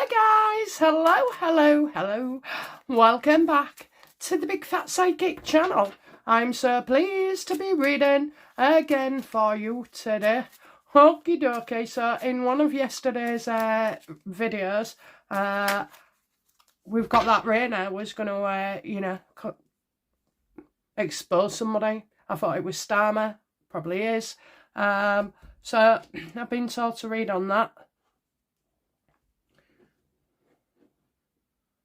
guys, hello. Welcome back to the Big Fat Psychic channel. I'm so pleased to be reading again for you today. Okie dokie, so in one of yesterday's videos, we've got that Rayner was going to, expose somebody. I thought it was Starmer, probably is. So I've been told to read on that.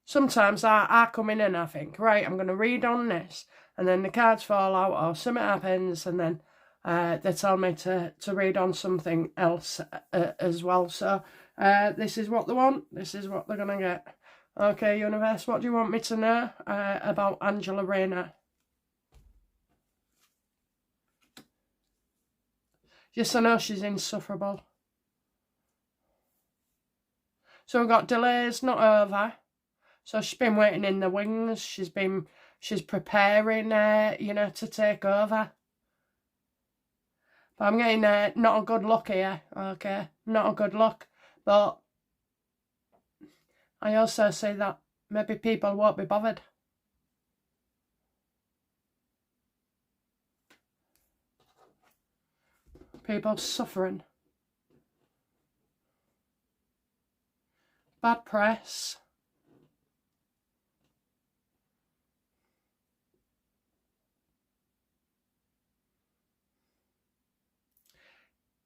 Sometimes I come in and I think, right, I'm going to read on this, and then the cards fall out or something happens, and then they tell me to read on something else as well. So this is what they want, this is what they're going to get. Okay, universe, what do you want me to know about Angela Rayner? Yes, I know she's insufferable. So we've got delays, not over. So she's been waiting in the wings. She's preparing, to take over. But I'm getting not a good look here, okay? Not a good look. But I also say that maybe people won't be bothered. People suffering. Bad press.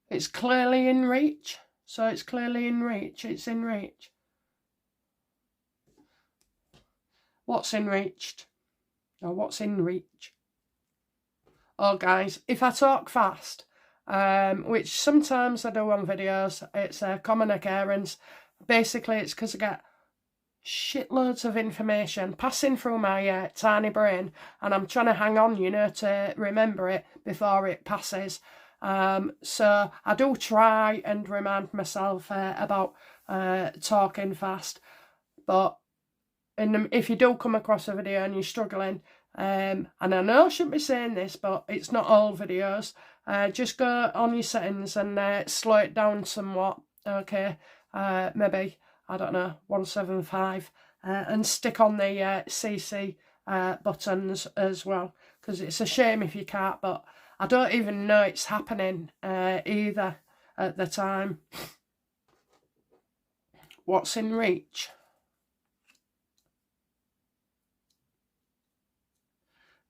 It's clearly in reach. So it's clearly in reach. It's in reach. What's in reach? Or what's in reach? Oh, guys, if I talk fast, which sometimes I do on videos, it's a common occurrence. Basically, it's because I get shitloads of information passing through my tiny brain, and I'm trying to hang on, to remember it before it passes. So I do try and remind myself about talking fast, but if you do come across a video and you're struggling, and I know I shouldn't be saying this, but it's not all videos, just go on your settings and slow it down somewhat, okay? Maybe, I don't know, 175, and stick on the CC buttons as well, because it's a shame if you can't, but I don't even know it's happening either at the time. What's in reach?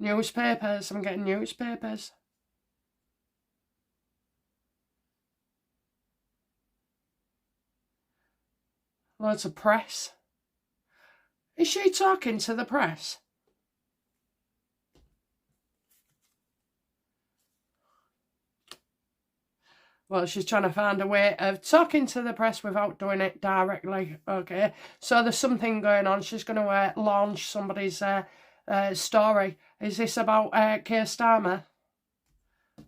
Newspapers. I'm getting newspapers. Loads of press. Is she talking to the press? Well, she's trying to find a way of talking to the press without doing it directly, okay? So there's something going on. She's going to launch somebody's story. Is this about Kier Starmer?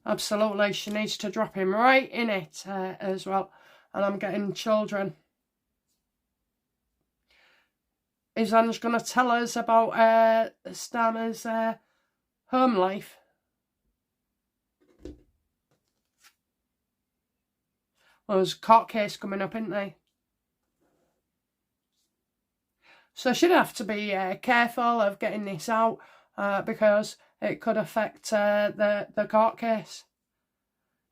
Absolutely. She needs to drop him right in it as well. And I'm getting children. Is Ange going to tell us about Starmer's home life? Well, there's a court case coming up, isn't there? So she'd have to be careful of getting this out because it could affect the court case.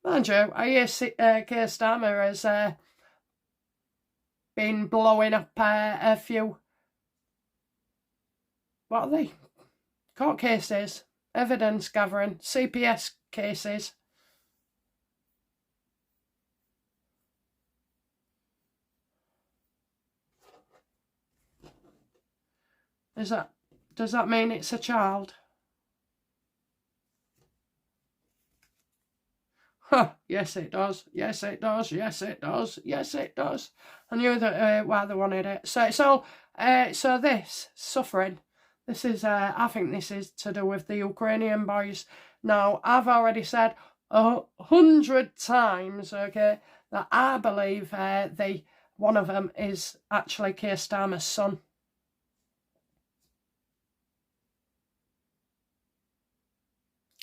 Mind you, I hear Kier Starmer has been blowing up a few, what are they? Court cases, evidence gathering, CPS cases. Does that mean it's a child? Huh, yes it does, yes it does, yes it does, yes it does. I knew that why they wanted it. So it's all, so this suffering, this is, I think this is to do with the Ukrainian boys. Now, I've already said 100 times, okay, that I believe one of them is actually Kier Starmer's son.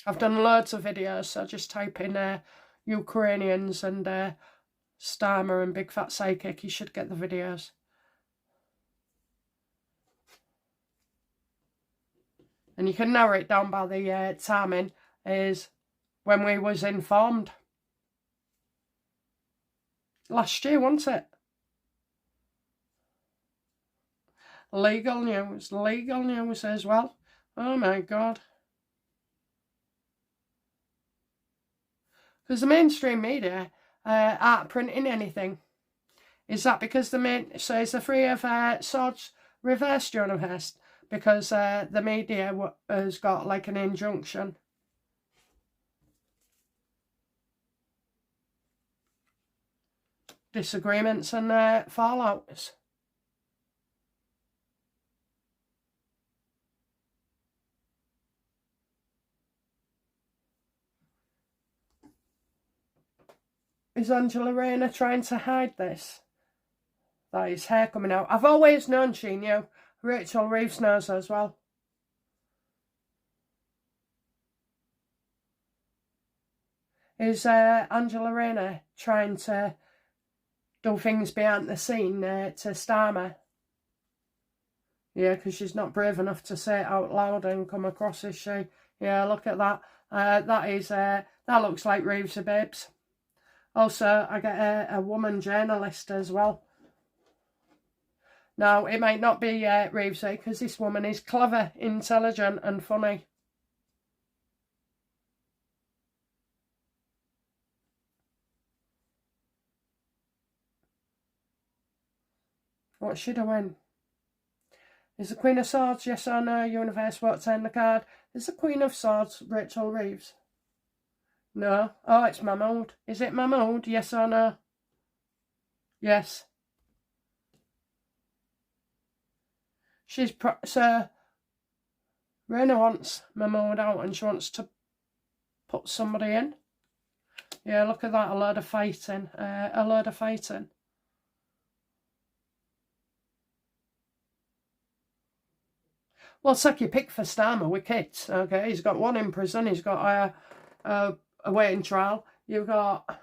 I've done loads of videos, so just type in Ukrainians and Starmer and Big Fat Psychic, you should get the videos. And you can narrow it down by the timing is when we was informed. Last year, wasn't it? Legal news as well. Oh my God. Because the mainstream media aren't printing anything. Is that because so is the Three of Swords reversed, universe? Because the media has got like an injunction. Disagreements and fallouts. Is Angela Rayner trying to hide this? That is hair coming out. I've always known she knew. Rachel Reeves knows as well. Is Angela Rayner trying to do things behind the scene to Starmer? Yeah, because she's not brave enough to say it out loud and come across, is she? Yeah, look at that. That looks like Reeves of Babes. Also, I get a woman journalist as well. Now, it might not be Reevesy, because this woman is clever, intelligent and funny. What's she doing? Is the Queen of Swords, yes or no? Universe, what's in the card? Is the Queen of Swords Rachel Reeves? No. Oh, it's Mahmood. Is it Mahmood? Yes or no? Yes. So Rayner wants Mahmood out and she wants to put somebody in. Yeah, look at that. A load of fighting. Well, take your pick for Starmer with kids, okay? He's got one in prison. He's got a waiting trial. You've got...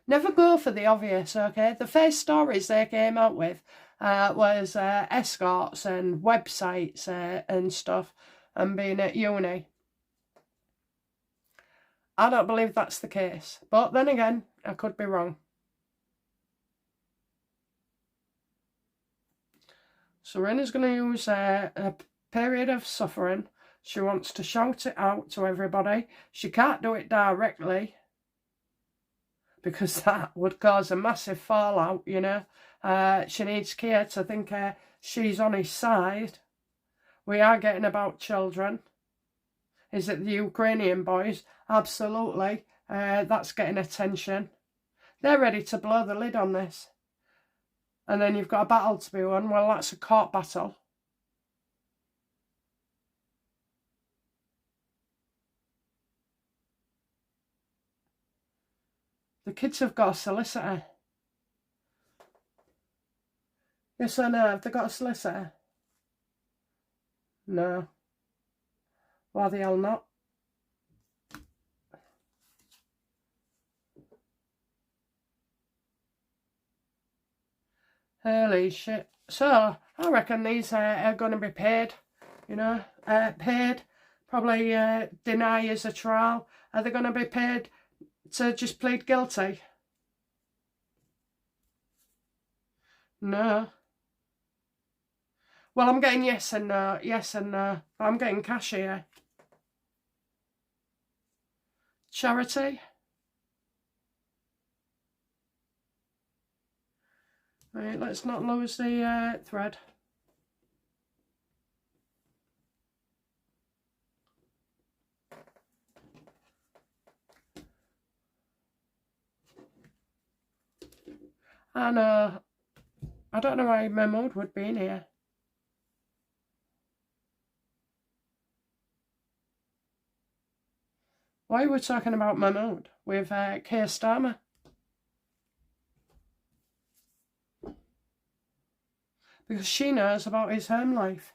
Never go for the obvious, okay? The first stories they came out with was escorts and websites and stuff and being at uni. I don't believe that's the case. But then again, I could be wrong. So Rayner's going to use a period of suffering. She wants to shout it out to everybody. She can't do it directly because that would cause a massive fallout, you know. She needs Kier to think she's on his side. We are getting about children. Is it the Ukrainian boys? Absolutely. That's getting attention. They're ready to blow the lid on this. And then you've got a battle to be won. Well, that's a court battle. The kids have got a solicitor. Yes or no? Have they got a solicitor? No. Why the hell not? Holy shit. So, I reckon these are going to be paid, you know, paid. Probably deny as a trial. Are they going to be paid to just plead guilty? No. Well, I'm getting yes and no, yes and no. I'm getting cash here. Charity. Right, let's not lose the thread. And I don't know why Mahmood would be in here. Why are we talking about Mahmood with Kier Starmer? Because she knows about his home life.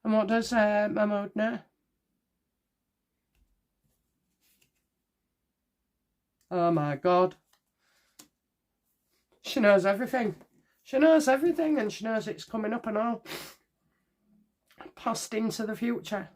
And what does Mahmood know? Oh my God. She knows everything. She knows everything, and she knows it's coming up and all. Past into the future.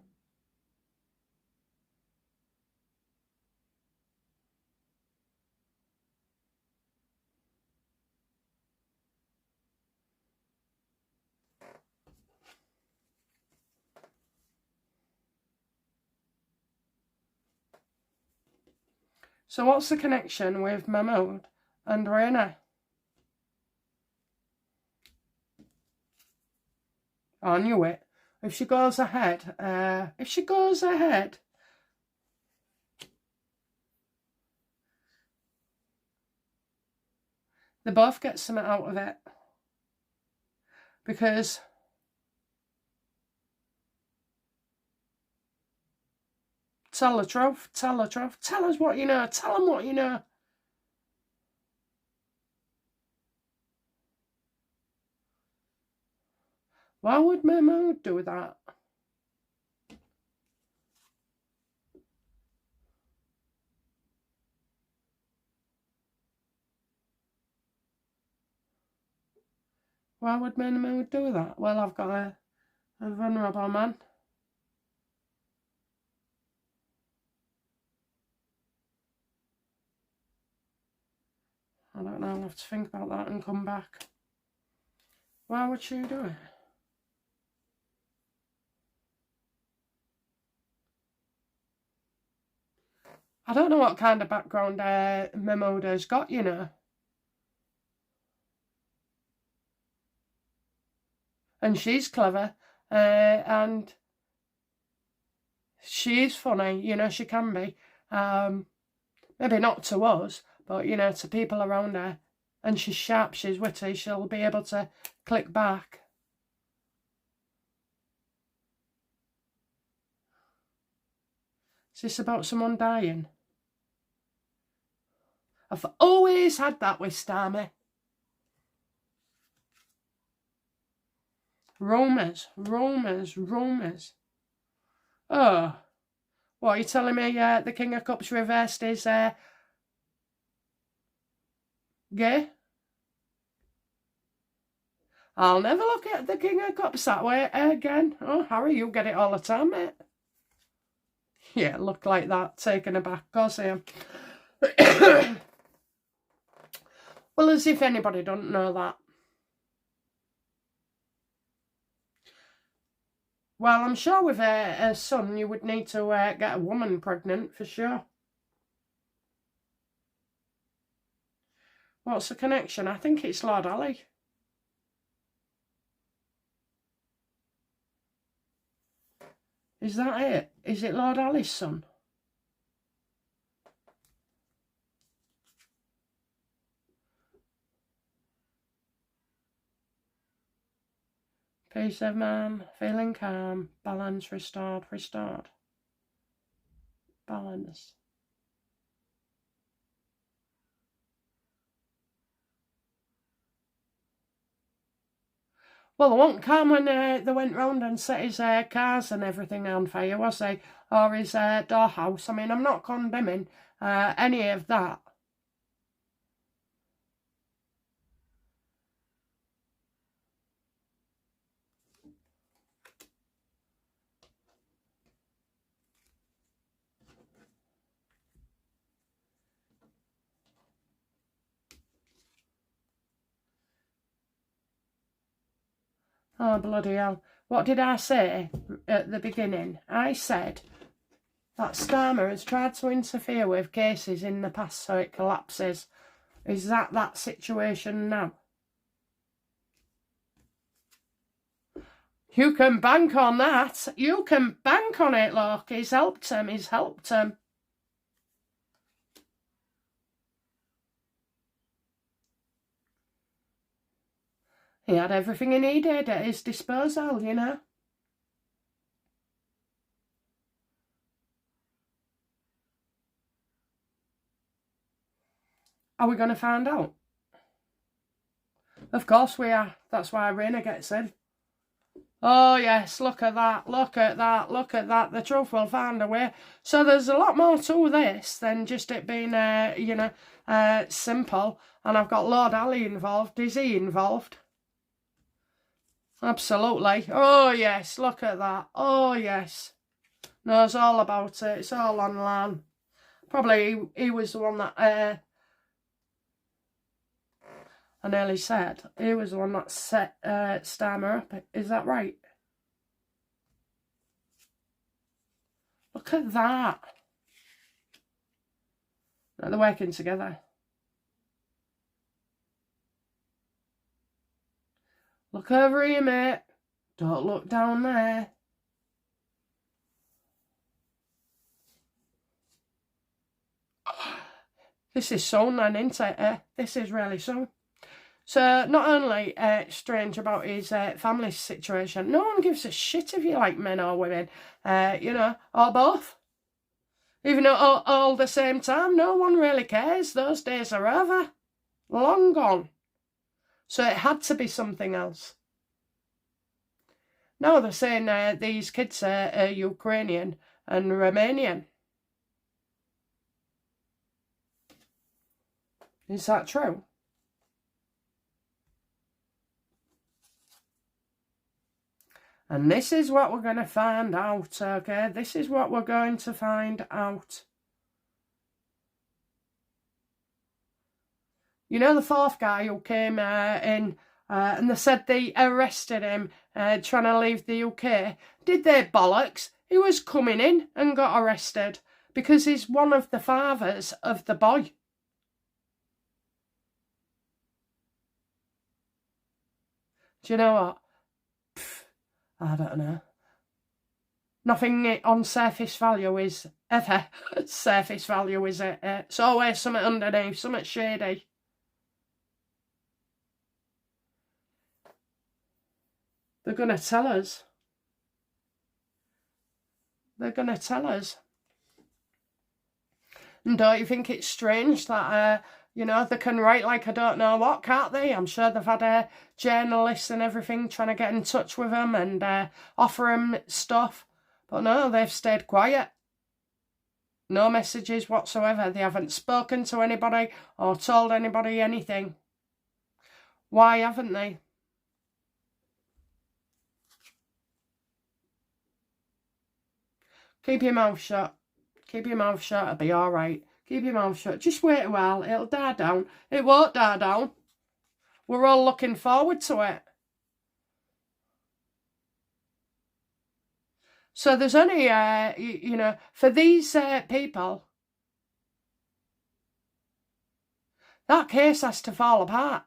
So what's the connection with Mahmood and Rayner? I knew it. If she goes ahead, they both get something out of it. Because tell the truth, tell the truth, tell us what you know, tell them what you know. Why would Mahmood do that? Why would Mahmood do that? Well, I've got a vulnerable man. I don't know, I'll have to think about that and come back. Why would she do it? I don't know what kind of background Mahmood has got, you know. And she's clever, and she's funny, you know, she can be. Maybe not to us, but, you know, to people around her. And she's sharp, she's witty, she'll be able to click back. Is this about someone dying? I've always had that with Starmer. Rumours. Oh, what are you telling me? The King of Cups reversed his gay? I'll never look at the King of Cups that way again. Oh, Harry, you get it all the time, mate. Yeah, look like that, taken aback. Of course I am. Well, as if anybody don't know that. Well, I'm sure with a son, you would need to get a woman pregnant, for sure. What's the connection? I think it's Lord Alli. Is that it? Is it Lord Alli's son? Peace of mind, feeling calm, balance restored. Balance. Well, they weren't calm when they went round and set his cars and everything on fire, was they? Or his doorhouse. I mean, I'm not condemning any of that. Oh, bloody hell. What did I say at the beginning? I said that Starmer has tried to interfere with cases in the past so it collapses. Is that situation now? You can bank on that. You can bank on it, look. He's helped him. He's helped him. He had everything he needed at his disposal, you know. Are we going to find out? Of course we are. That's why Rayner gets in. Oh yes, look at that, look at that, look at that. The truth will find a way. So there's a lot more to this than just it being, you know, simple. And I've got Lord Alli involved. Is he involved? Absolutely. Oh yes, look at that. Oh yes. Knows all about it. It's all online. Probably he was the one that, I nearly said, he was the one that set Starmer up. Is that right? Look at that. Now they're working together. Look over here, mate. Don't look down there. This is soon then, isn't it? This is really soon. So, not only strange about his family situation, no one gives a shit if you like men or women, you know, or both. Even all the same time, no one really cares. Those days are over. Long gone. So it had to be something else. Now they're saying these kids are Ukrainian and Romanian. Is that true? And this is what we're going to find out, okay? This is what we're going to find out. You know the fourth guy who came in and they said they arrested him trying to leave the UK? Did they bollocks? He was coming in and got arrested because he's one of the fathers of the boy. Do you know what? Pfft, I don't know. Nothing on surface value is ever surface value, is it? It's always something underneath, something shady. They're going to tell us. They're going to tell us. And don't you think it's strange that, you know, they can write like I don't know what, can't they? I'm sure they've had journalists and everything trying to get in touch with them and offer them stuff. But no, they've stayed quiet. No messages whatsoever. They haven't spoken to anybody or told anybody anything. Why haven't they? Keep your mouth shut. Keep your mouth shut. It'll be all right. Keep your mouth shut. Just wait a while. It'll die down. It won't die down. We're all looking forward to it. So there's only, you know, for these people, that case has to fall apart.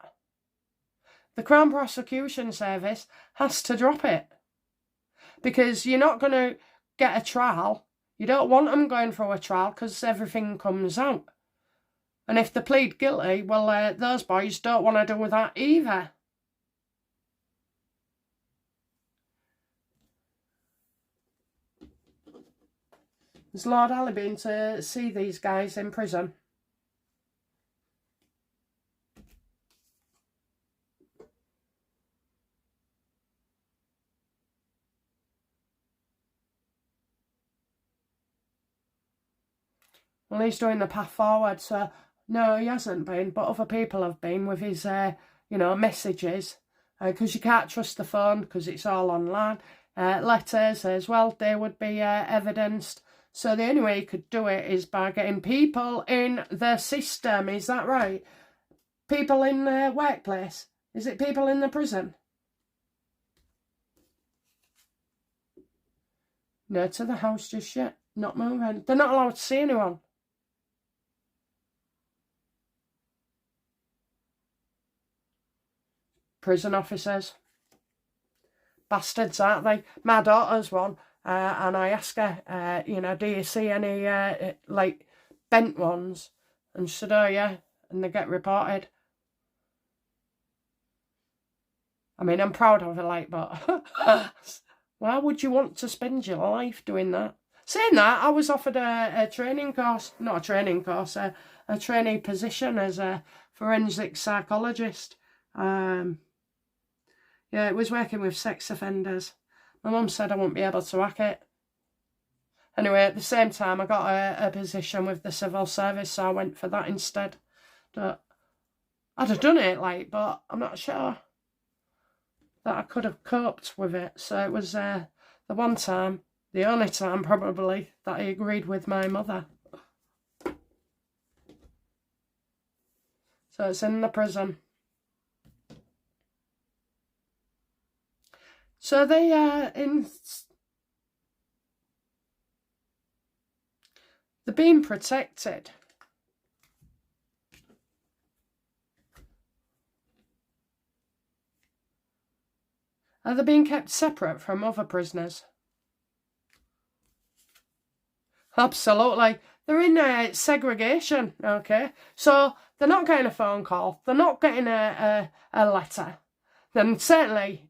The Crown Prosecution Service has to drop it. Because you're not going to get a trial. You don't want them going through a trial because everything comes out. And if they plead guilty, well, those boys don't want to do that either. Has Lord Alli been to see these guys in prison? Well, he's doing the path forward, so no, he hasn't been, but other people have been with his, you know, messages. Because you can't trust the phone because it's all online. Letters as well, they would be evidenced. So the only way you could do it is by getting people in the system. Is that right? People in the workplace? Is it people in the prison? No to the house just yet. Not moving. They're not allowed to see anyone. Prison officers. Bastards, aren't they? My daughter's one. And I ask her, you know, do you see any, like, bent ones? And she said, oh, yeah. And they get reported. I mean, I'm proud of her, like, but why would you want to spend your life doing that? Saying that, I was offered a training course, not a training course, a trainee position as a forensic psychologist. Yeah, it was working with sex offenders. My mum said I wouldn't be able to hack it. Anyway, at the same time, I got a position with the civil service, so I went for that instead. But I'd have done it, like, but I'm not sure that I could have coped with it. So it was the one time, the only time probably, that I agreed with my mother. So it's in the prison. So they they're being protected. Are they being kept separate from other prisoners? Absolutely. They're in segregation, okay? So they're not getting a phone call. They're not getting a letter. Then certainly,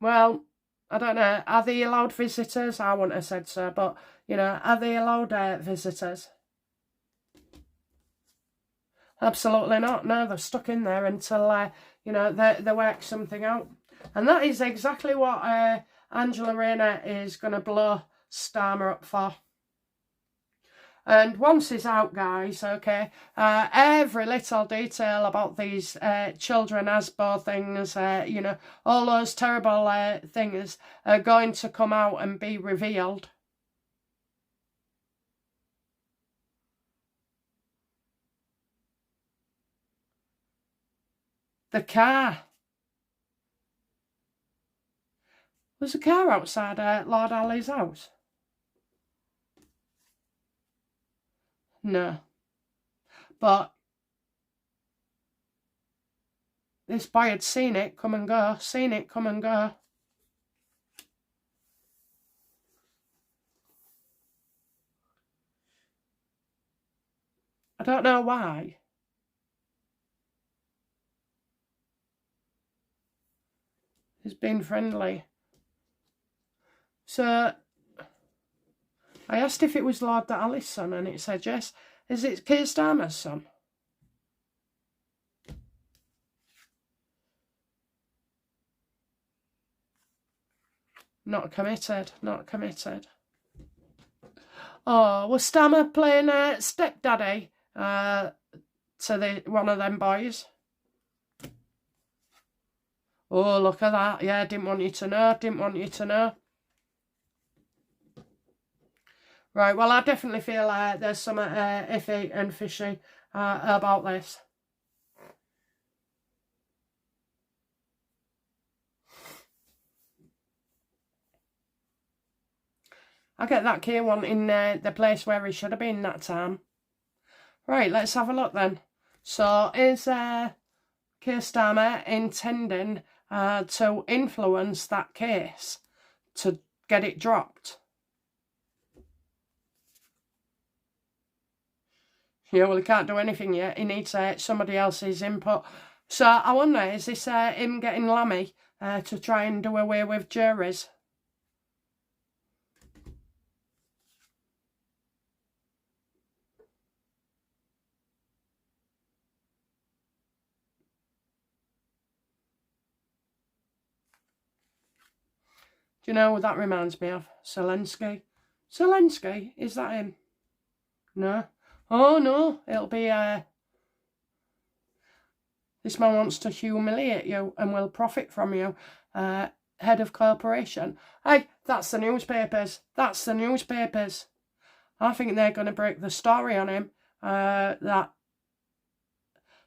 well, I don't know. Are they allowed visitors? I wouldn't have said so, but, you know, are they allowed visitors? Absolutely not. No, they're stuck in there until, you know, they work something out. And that is exactly what Angela Rayner is going to blow Starmer up for. And once it's out, guys, okay, every little detail about these children Asbo things, you know, all those terrible things are going to come out and be revealed. The car. Was a car outside Lord Alli's house? No. But this boy had seen it come and go, seen it come and go. I don't know why. He's been friendly. So I asked if it was Lord Alli's son, and it said yes. Is it Kier Starmer's son? Not committed, not committed. Oh, was Starmer playing stepdaddy to one of them boys? Oh, look at that. Yeah, didn't want you to know, didn't want you to know. Right, well, I definitely feel there's some iffy and fishy about this. I get that Kier one in the place where he should have been that time. Right, let's have a look then. So, is Kier Starmer intending to influence that case to get it dropped? Yeah, well, he can't do anything yet. He needs somebody else's input. So I wonder, is this him getting Lammy to try and do away with juries? Do you know what that reminds me of? Zelensky. Zelensky? Is that him? No. Oh, no. It'll be, this man wants to humiliate you and will profit from you. Head of corporation. Hey, that's the newspapers. That's the newspapers. I think they're going to break the story on him.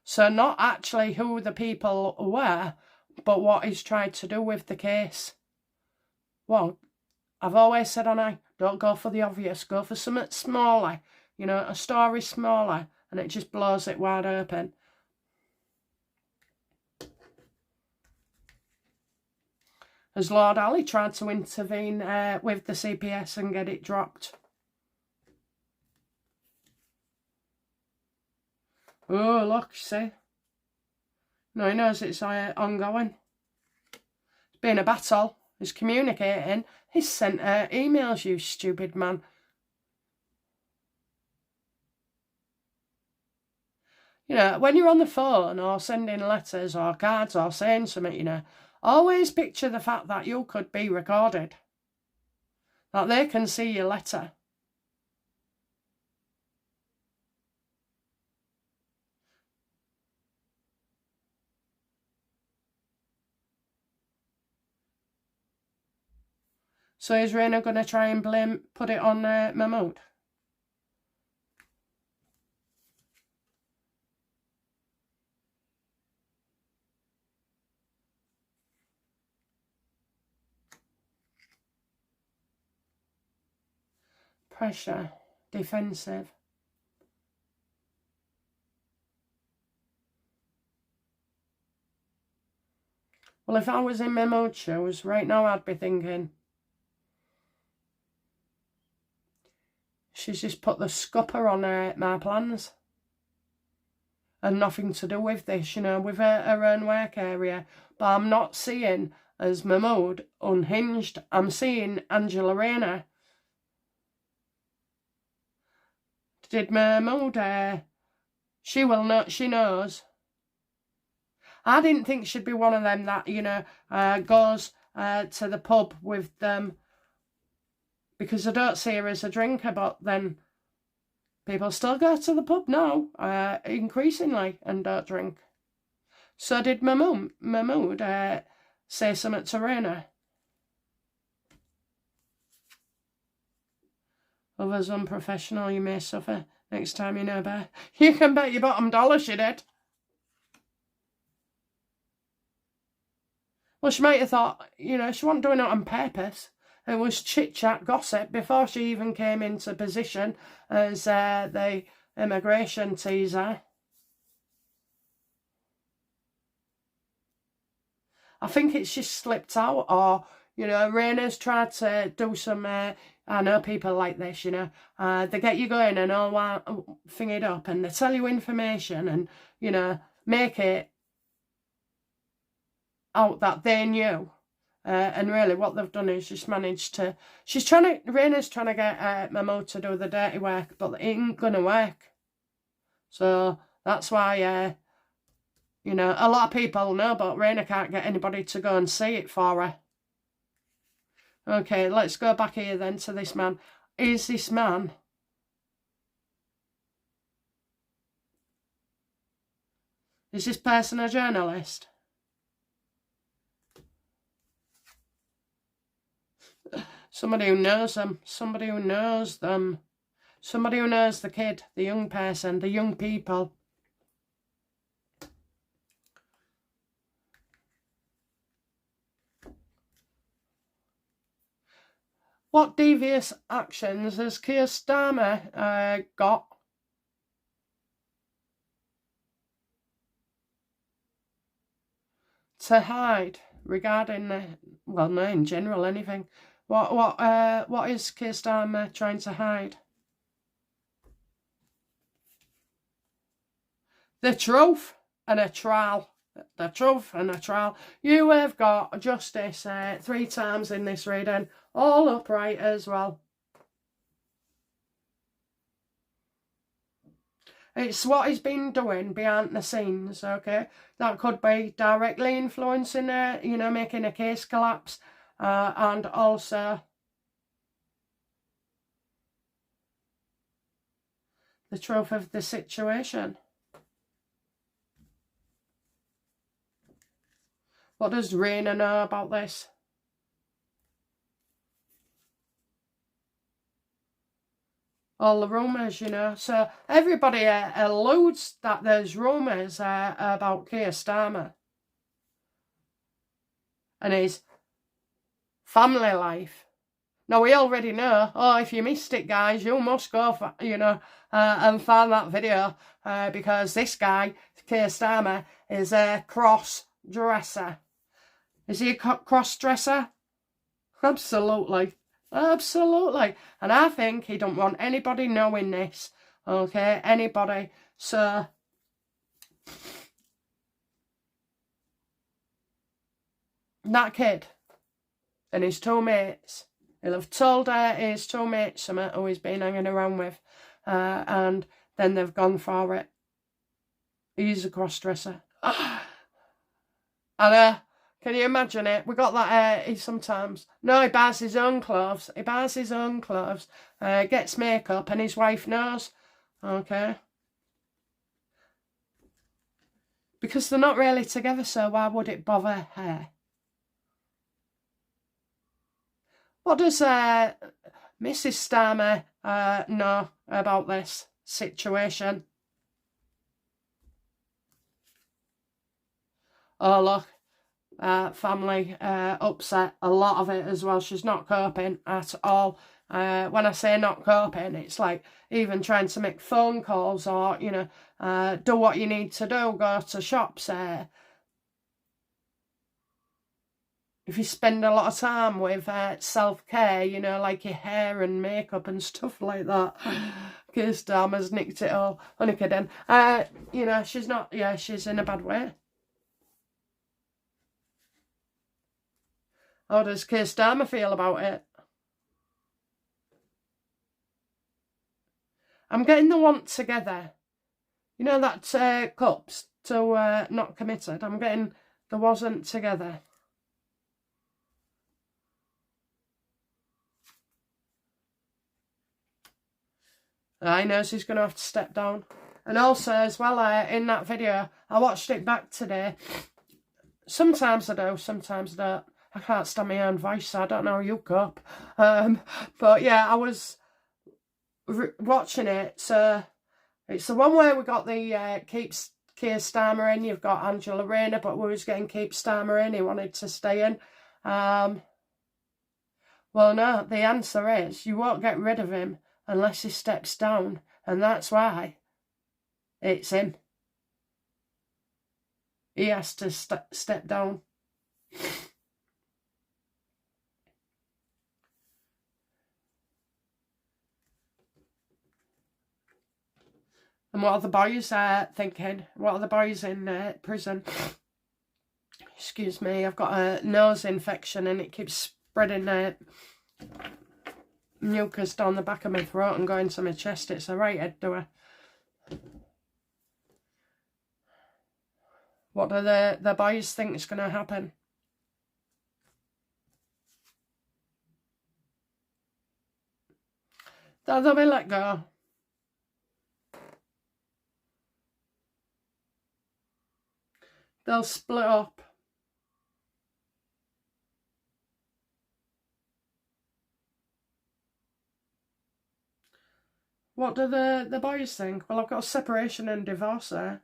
So not actually who the people were, but what he's tried to do with the case. Well, I've always said don't go for the obvious. Go for something smaller. You know, a story smaller, and it just blows it wide open. Has Lord Alli tried to intervene with the CPS and get it dropped? Oh, look, see? No, he knows it's ongoing. It's been a battle. He's communicating. He's sent emails, you stupid man. You know, when you're on the phone or sending letters or cards or saying something, you know, always picture the fact that you could be recorded. that they can see your letter. So is Rayner going to try and put it on Mahmood? Pressure, defensive. Well, if I was in Mahmood's shoes right now, I'd be thinking, she's just put the scupper on my plans. And nothing to do with this, you know, with her own work area. But I'm not seeing as Mahmood unhinged. I'm seeing Angela Rayner. Did Mahmood, she will know, she knows. I didn't think she'd be one of them that, you know, goes to the pub with them, because I don't see her as a drinker, but then people still go to the pub now, increasingly, and don't drink. So did Mahmood say something to Rayner? Others unprofessional, you may suffer next time you know better. You can bet your bottom dollar she did. Well, she might have thought, you know, she wasn't doing it on purpose. It was chit-chat, gossip, before she even came into position as the immigration teaser. I think it's just slipped out, or, you know, Rayner's tried to do some, I know people like this, you know, they get you going and all thing it up, and they tell you information and, you know, make it out that they knew. And really what they've done is just managed to, Rayner's trying to get Mahmood to do the dirty work, but it ain't going to work. So that's why, you know, a lot of people know, but Rayner can't get anybody to go and see it for her. Okay, let's go back here then to this man. Is this man... Is this person a journalist? Somebody who knows them. Somebody who knows them. Somebody who knows the kid, the young person, the young people. What devious actions has Kier Starmer got to hide regarding the, well, no, in general, anything. What is Kier Starmer trying to hide? The truth and a trial. The truth and a trial. You have got justice 3 times in this reading, all upright as well. It's what he's been doing behind the scenes, okay? That could be directly influencing, you know, making a case collapse, and also the truth of the situation. What does Rayner know about this? All the rumours, you know. So everybody alludes that there's rumours about Kier Starmer and his family life. Now, we already know, oh, if you missed it, guys, you must go, for, you know, and find that video, because this guy, Kier Starmer, is a cross-dresser. Is he a cross-dresser? Absolutely. Absolutely. And I think he don't want anybody knowing this. Okay? Anybody. So... that kid and his 2 mates, he'll have told his 2 mates something who he's been hanging around with, and then they've gone for it. He's a cross-dresser. And Can you imagine it? We got that he sometimes... No, he buys his own clothes. He buys his own clothes. Gets makeup and his wife knows. Okay. Because they're not really together, so why would it bother her? What does Mrs. Starmer know about this situation? Oh, look. Family upset, a lot of it as well. She's not coping at all. When I say not coping, it's like even trying to make phone calls or, you know, do what you need to do, go to shops. If you spend a lot of time with self-care, you know, like your hair and makeup and stuff like that. Kier Starmer's nicked it all. Only kidding. You know, she's not, yeah, she's in a bad way. How does Kier Starmer feel about it? I'm getting the want together. You know that cups to not committed? I'm getting the wasn't together. I know she's going to have to step down. And also as well, in that video, I watched it back today. Sometimes I do, sometimes I don't. I can't stand my own voice, so I don't know how you cope. But yeah, I was watching it. So it's the one where we got the Kier Starmer in. You've got Angela Rayner, but we was getting Kier Starmer in. He wanted to stay in. Well, no, the answer is you won't get rid of him unless he steps down. And that's why it's him. He has to step down. And what are the boys thinking? What are the boys in prison? Excuse me, I've got a nose infection and it keeps spreading mucus down the back of my throat and going to my chest. It's a right head doer. What do the boys think is going to happen? They'll be let go. They'll split up. What do the boys think? Well, I've got a separation and divorce there.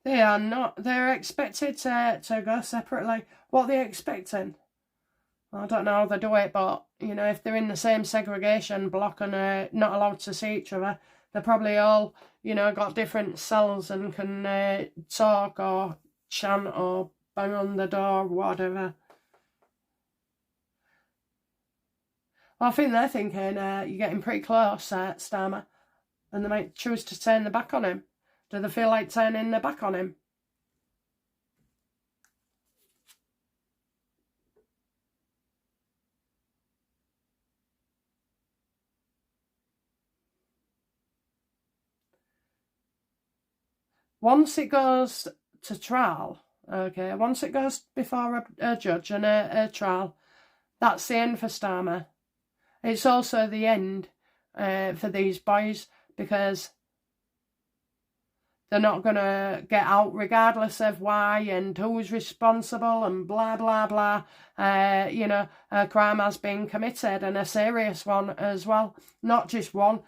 They are not. They're expected to go separately. What are they expecting? I don't know how they do it, but, you know, if they're in the same segregation block and not allowed to see each other, they're probably all, you know, got different cells and can talk or chant or bang on the door, whatever. Well, I think they're thinking you're getting pretty close, Starmer, and they might choose to turn their back on him. Do they feel like turning their back on him? Once it goes to trial, okay, once it goes before a judge and a trial, that's the end for Starmer. It's also the end for these boys because they're not going to get out regardless of why and who's responsible and blah, blah, blah. You know, a crime has been committed and a serious one as well. Not just one,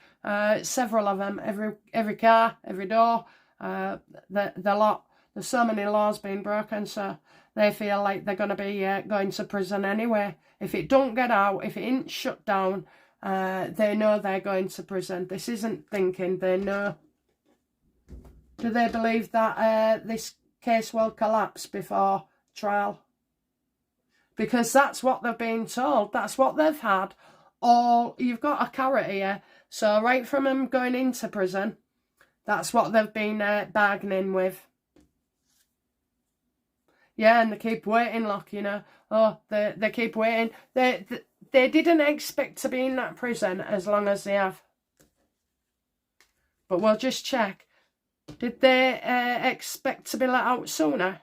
several of them, every car, every door. The lot. There's so many laws being broken, so they feel like they're going to be going to prison anyway. If it don't get out, if it ain't shut down, they know they're going to prison. This isn't thinking, they know. Do they believe that this case will collapse before trial? Because that's what they've been told. That's what they've had. You've got a carrot here. So right from them going into prison, that's what they've been bargaining with. Yeah, and they keep waiting, look, you know. Oh, they keep waiting. They They didn't expect to be in that prison as long as they have. But we'll just check. Did they expect to be let out sooner?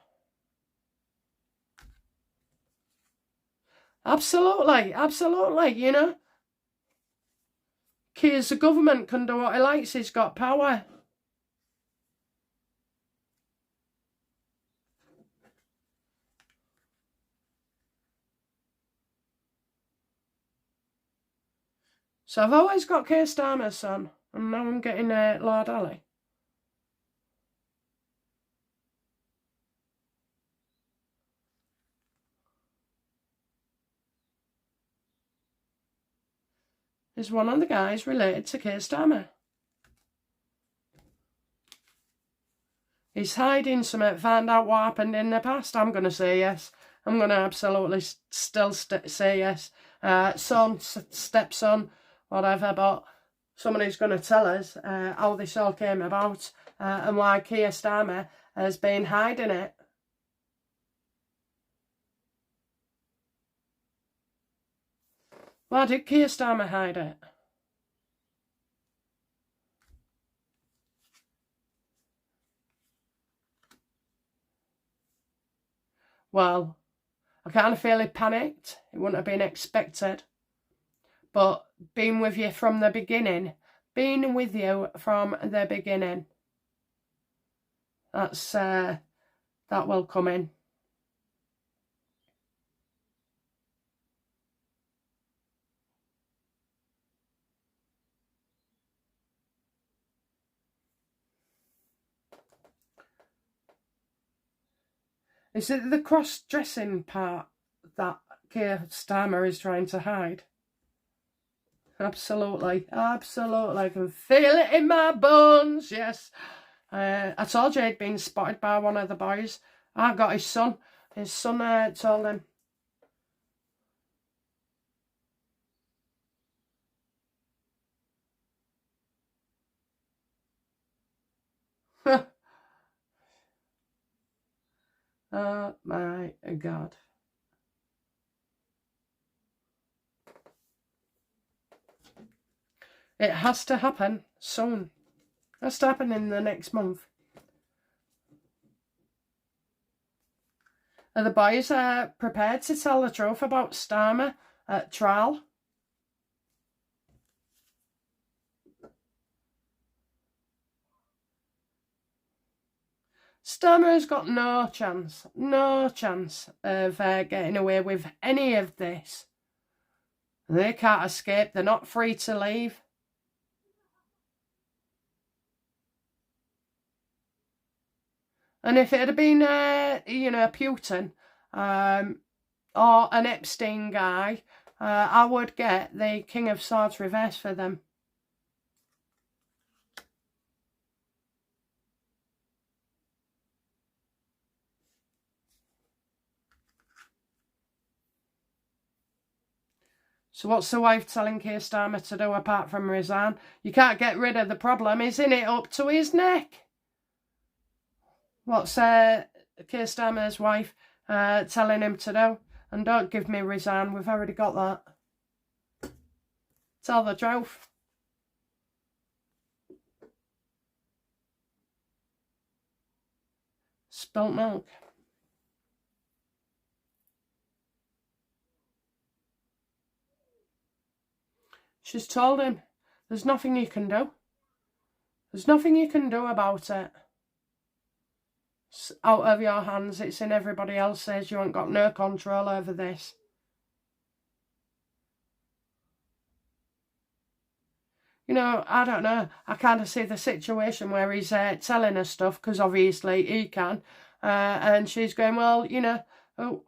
Absolutely, absolutely, you know. Kier's the government, can do what he likes, he's got power. So I've always got Kier Starmer's son, and now I'm getting Lord Alli. Is one of the guys related to Kier Starmer? He's hiding something, find out what happened in the past. I'm going to say yes. I'm going to absolutely still say yes. Son, stepson, whatever, but somebody's going to tell us how this all came about and why Kier Starmer has been hiding it. Why did Kier Starmer hide it? Well, I kind of feel he panicked. It wouldn't have been expected. But being with you from the beginning, that's, that will come in. Is it the cross-dressing part that Kier Starmer is trying to hide? Absolutely, absolutely. I can feel it in my bones, yes. I told you he'd been spotted by one of the boys. I got his son. His son told him. Oh my God. It has to happen soon. It has to happen in the next month. Are the boys prepared to tell the truth about Starmer at trial? Starmer has got no chance of getting away with any of this. They can't escape. They're not free to leave. And if it had been, you know, Putin or an Epstein guy, I would get the King of Swords reverse for them. So what's the wife telling Kier Starmer to do apart from resign? You can't get rid of the problem, isn't it up to his neck? What's Kier Starmer's wife telling him to do? And don't give me resign, we've already got that. Tell the truth. Spilt milk. She's told him, there's nothing you can do. There's nothing you can do about it. It's out of your hands. It's in everybody else's. You ain't got no control over this. You know, I don't know. I kind of see the situation where he's telling her stuff, because obviously he can. And she's going, well, you know,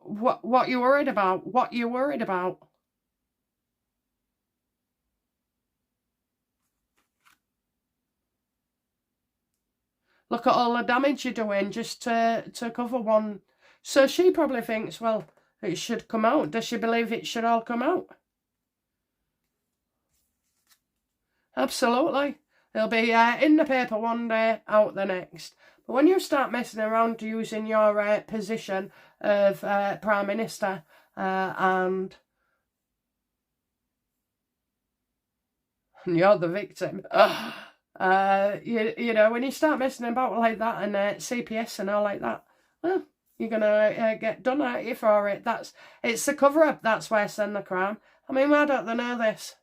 what you worried about? What you worried about? Look at all the damage you're doing just to cover one. So she probably thinks, well, it should come out. Does she believe it should all come out? Absolutely. It'll be in the paper one day, out the next. But when you start messing around using your position of Prime Minister and and you're the victim. You know, when you start messing about like that and CPS and all like that, well, you're gonna get done at you for it. It's the cover-up. That's worse than the crime. I mean, why don't they know this?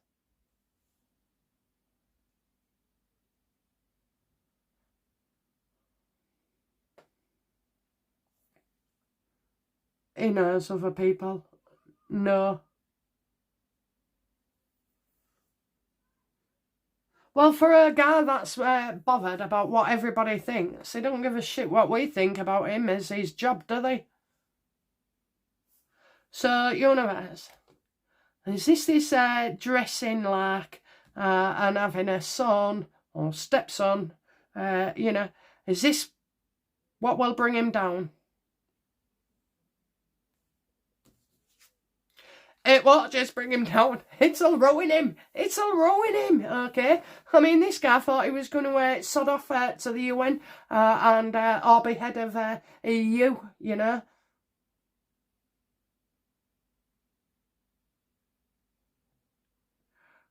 He knows other people. No. Well, for a guy that's bothered about what everybody thinks, they don't give a shit what we think about him as his job, do they? So, universe, is this dressing like and having a son or stepson, you know, is this what will bring him down? It won't just bring him down. It'll ruin him. It'll ruin him, okay? I mean, this guy thought he was going to sod off to the UN and or be head of EU, you know?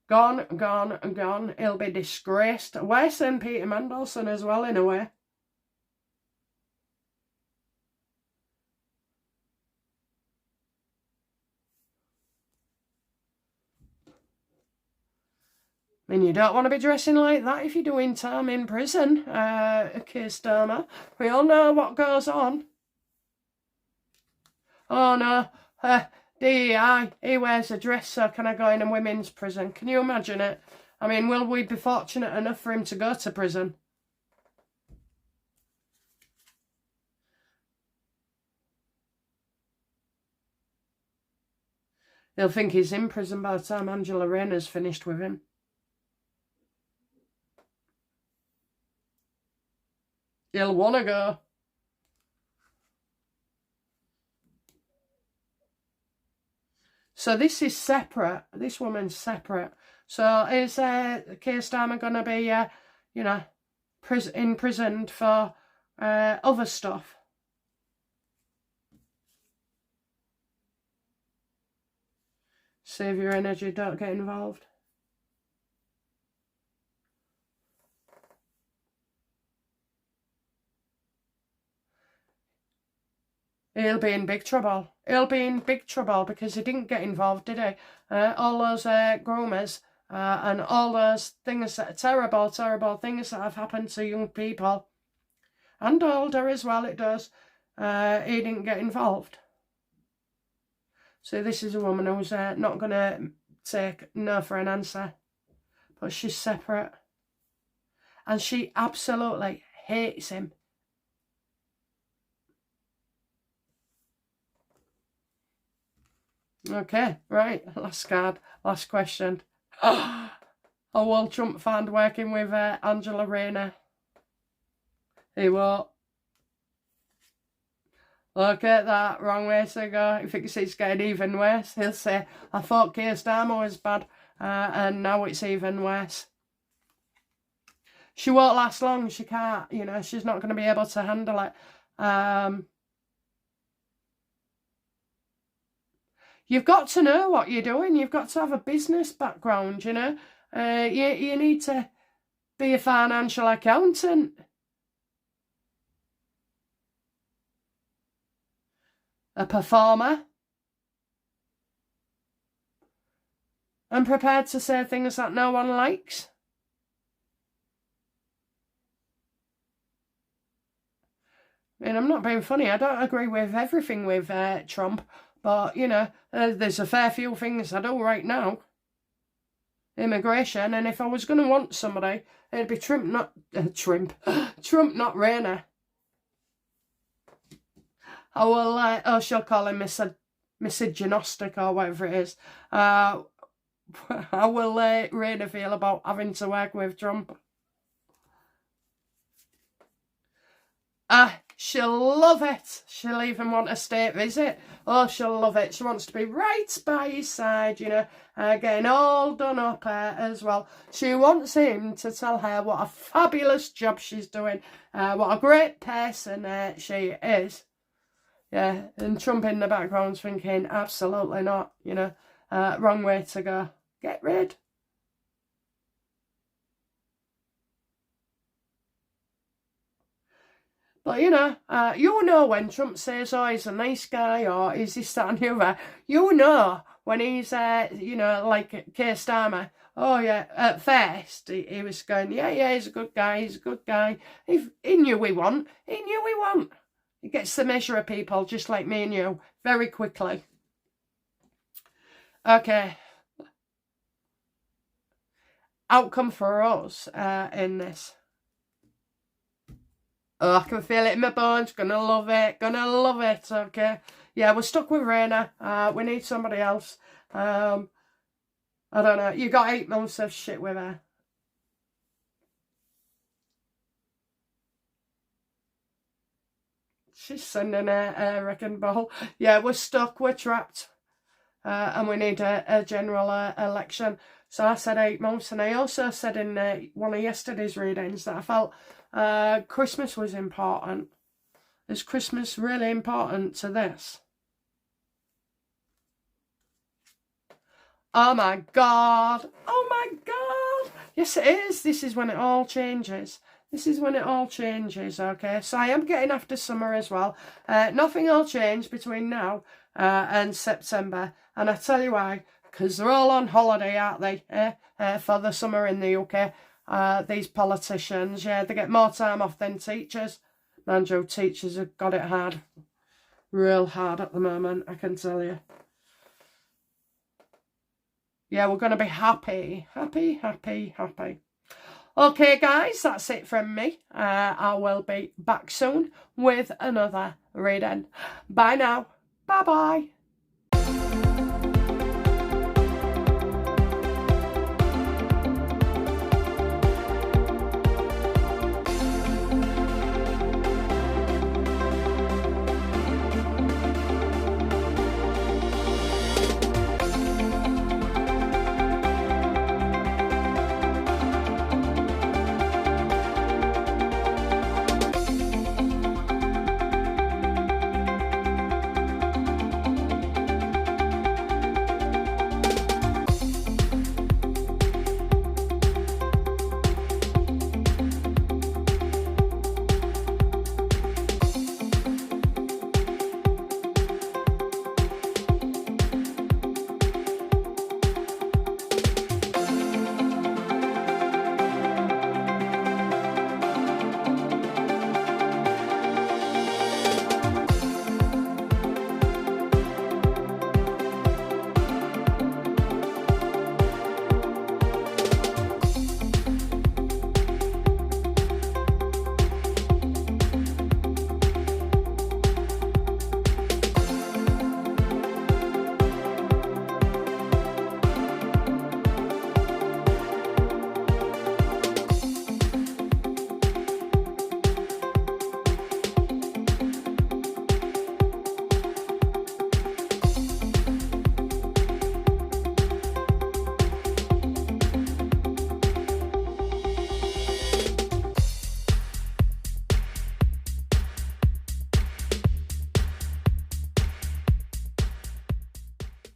Gone, gone, gone. He'll be disgraced. Worse than Peter Mandelson as well, in a way. I mean, you don't want to be dressing like that if you're doing time in prison, Kier Starmer. We all know what goes on. Oh, no. DEI, he wears a dress, so can I go in a women's prison? Can you imagine it? I mean, will we be fortunate enough for him to go to prison? He'll think he's in prison by the time Angela Rayner's finished with him. He'll want to go. So this is separate. This woman's separate. So is Kier Starmer going to be, you know, imprisoned for other stuff? Save your energy, don't get involved. He'll be in big trouble. He'll be in big trouble because he didn't get involved, did he? All those groomers and all those things that are terrible, terrible things that have happened to young people. And older as well, it does. He didn't get involved. So this is a woman who's not going to take no for an answer. But she's separate. And she absolutely hates him. Okay, right, last card, last question. Oh, will Trump find working with Angela Rayner? He won't. Look at that, wrong way to go. He thinks it's getting even worse. He'll say, I thought Kier Starmer was bad, and now it's even worse. She won't last long, she can't, you know, she's not going to be able to handle it. You've got to know what you're doing. You've got to have a business background, you know. You need to be a financial accountant. A performer. And prepared to say things that no one likes. I mean, I'm not being funny. I don't agree with everything with Trump. But, you know, there's a fair few things I do right now. Immigration, and if I was going to want somebody, it'd be Trump, not Trump, not Rayner. I will, she'll call him misogynistic or whatever it is. How will Rayner feel about having to work with Trump? She'll love it. She'll even want a state visit. Oh, she'll love it. She wants to be right by his side, you know, getting all done up as well. She wants him to tell her what a fabulous job she's doing, what a great person she is. Yeah, and Trump in the background's thinking, absolutely not, you know, wrong way to go. Get rid. But, you know when Trump says, oh, he's a nice guy, or is he that and the other, you know when he's, like Keir Starmer, oh, yeah, at first, he was going, yeah, he's a good guy, He knew we want. He gets the measure of people, just like me and you, very quickly. Okay. Outcome for us in this. Oh, I can feel it in my bones. Gonna love it. Okay. Yeah, we're stuck with Rayner. We need somebody else. I don't know. You got 8 months of shit with her. She's sending a wrecking ball. Yeah, we're stuck. We're trapped. And we need a general election. So I said 8 months. And I also said in one of yesterday's readings that I felt Christmas was important. Is Christmas really important to this? Oh my God. Oh my God. Yes, it is. This is when it all changes. Okay? So I am getting after summer as well. Nothing will change between now and September. And I tell you why. Because they're all on holiday, aren't they? For the summer in the UK. These politicians, yeah, they get more time off than teachers. Manjo, teachers have got it hard. Real hard at the moment, I can tell you. Yeah, we're going to be happy. Okay, guys, that's it from me. I will be back soon with another reading. Bye now. Bye-bye.